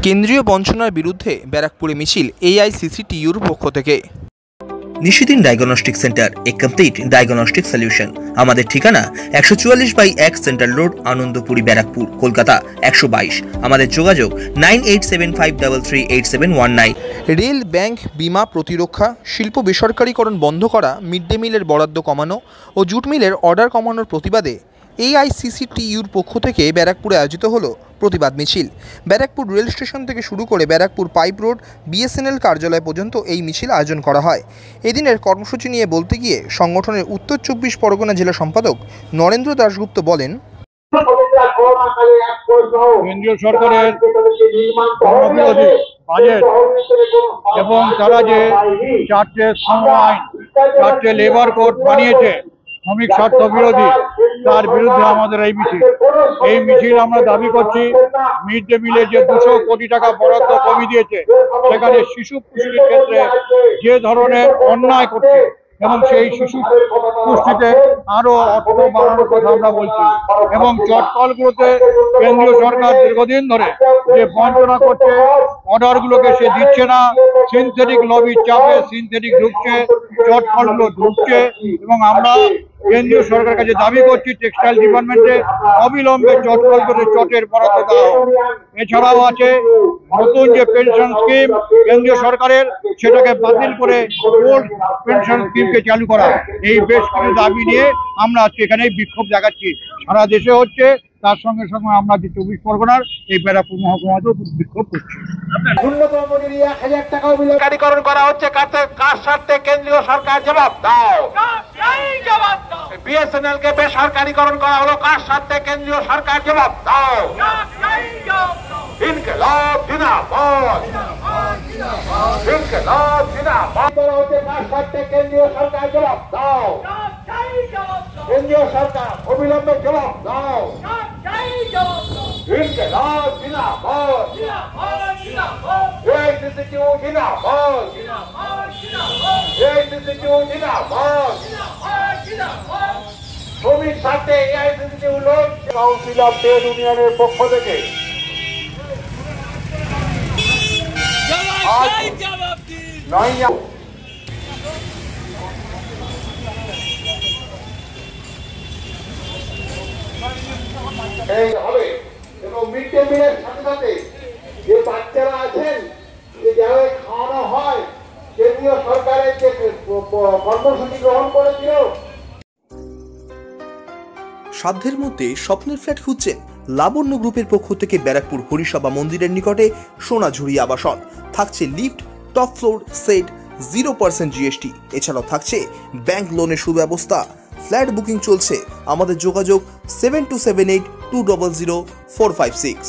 কেন্দ্রীয় বঞ্চনার বিরুদ্ধে ব্যারাকপুরে মিছিল এআইসিসিটিইউর পক্ষ থেকে। নিশিদিন ডায়াগনস্টিক সেন্টার, এ কমপ্লিট ডায়াগনস্টিক সলিউশন। আমাদের ঠিকানা 144/1 সেন্ট্রাল রোড, আনন্দপুরি, ব্যারাকপুর, কলকাতা 122। আমাদের যোগাযোগ 9875338719। রেল, ব্যাংক, বিমা, প্রতিরক্ষা, শিল্প বেসরকারীকরণ বন্ধ করা, মিড ডে মিলের বরাদ্দ কমানো ও জুট মিলের অর্ডার কমানোর প্রতিবাদে এআইসিসিটিইউর পক্ষ থেকে ব্যারাকপুরে আয়োজিত হলো প্রতিবাদ মিছিল। ব্যারাকপুর রেল স্টেশন থেকে শুরু করে ব্যারাকপুর পাইপ রোড বিএসএনএল কার্যালয় পর্যন্ত এই মিছিল আয়োজন করা হয়। এদিনের কর্মসূচি নিয়ে বলতে গিয়ে সংগঠনের উত্তর 24 পরগনা জেলা সম্পাদক নরেন্দ্র দাশগুপ্ত বলেন, কেন্দ্রীয় সরকারের কর্মবিরোধী বাজেট এবং তারা যে 4টে শ্রম আইন, 4টে লেবার কোড বানিয়েছে শ্রমিক স্বার্থ বিরোধী, তার বিরুদ্ধে আমাদের এই মিছিল আমরা দাবি করছি মিড ডে মিলে যে 200 কোটি টাকা বরাদ্দ কমিয়ে দিয়েছে, সেখানে শিশু পুষ্টির ক্ষেত্রে যে ধরনের অন্যায় করছে এবং সেই শিশু পুষ্টিতে আরো অর্থ বাড়ানোর কথা আমরা বলছি। এবং চটকলগুলোতে কেন্দ্রীয় সরকার দীর্ঘদিন ধরে যে বঞ্চনা করছে, অর্ডারগুলোকে সে দিচ্ছে না, সিনথেটিক লবির চাপে সিনথেটিক ঢুকছে, চটকলগুলো ঢুকছে। এবং আমরা কেন্দ্রীয় সরকারের কাছে দাবি করছি টেক্সটাইল ডিপার্টমেন্টে অবিলম্বে চটকলগুলোতে চটের বরাদ্দ দেওয়া হোক। এছাড়াও আছে নতুন যে পেনশন স্কিম কেন্দ্রীয় সরকারের, সেটাকে বাতিল করে ওল্ড পেনশন স্কিমকে চালু করা। এই বেশ কিছু দাবি নিয়ে আমরা আজকে এখানে বিক্ষোভ দেখাচ্ছি। সারা দেশে হচ্ছে, তার সঙ্গে সঙ্গে আমরা যে 24 পরগনার এই ব্যারাকপুর মহকুমাতেও বিক্ষোভ করছি। ন্যূনতম মজুরি 1000 টাকা বিলকারীকরণ করা হচ্ছে, কার স্বার্থে কেন্দ্রীয় সরকার জবাব দাও। বিএসএনএল কে বেসরকারীকরণ করা হলো, কার স্বার্থে কেন্দ্রীয় সরকার জবাব দাও। ইনকিলাব জিন্দাবাদ, ইনকিলাব জিন্দাবাদ করা হচ্ছে, কার স্বার্থে কেন্দ্রীয় সরকার জবাব দাও। কেন্দ্রীয় সরকার অবিলম্বে জবাব দাও। ইনকিলাব জিন্দাবাদ, এআইসিসিটিইউ জিন্দাবাদ, এআইসিসিটিইউ জিন্দাবাদ। শ্রমিক স্বার্থে এআইসিসিটিইউ লোক কাউন্সিল অফ ট্রেড ইউনিয়নের পক্ষ থেকে এই হবে। এবং মিড ডে মিলের সাথে সাথে যে বাচ্চারা আছেন, যে যারা খাওয়ানো হয়, কেন্দ্রীয় সরকারের যে কর্মসূচি গ্রহণ করেছিল। সাধ্যের মধ্যে স্বপ্নের ফ্ল্যাট খুঁজছেন? লাবণ্য গ্রুপের পক্ষ থেকে ব্যারাকপুর হরিসভা মন্দিরের নিকটে সোনাঝুরি আবাসন। থাকছে lift, top floor, set, 0% GST. এছাড়াও থাকছে ব্যাংক লোনের সুব্যবস্থা। ফ্ল্যাট বুকিং চলছে। আমাদের যোগাযোগ 7278200456।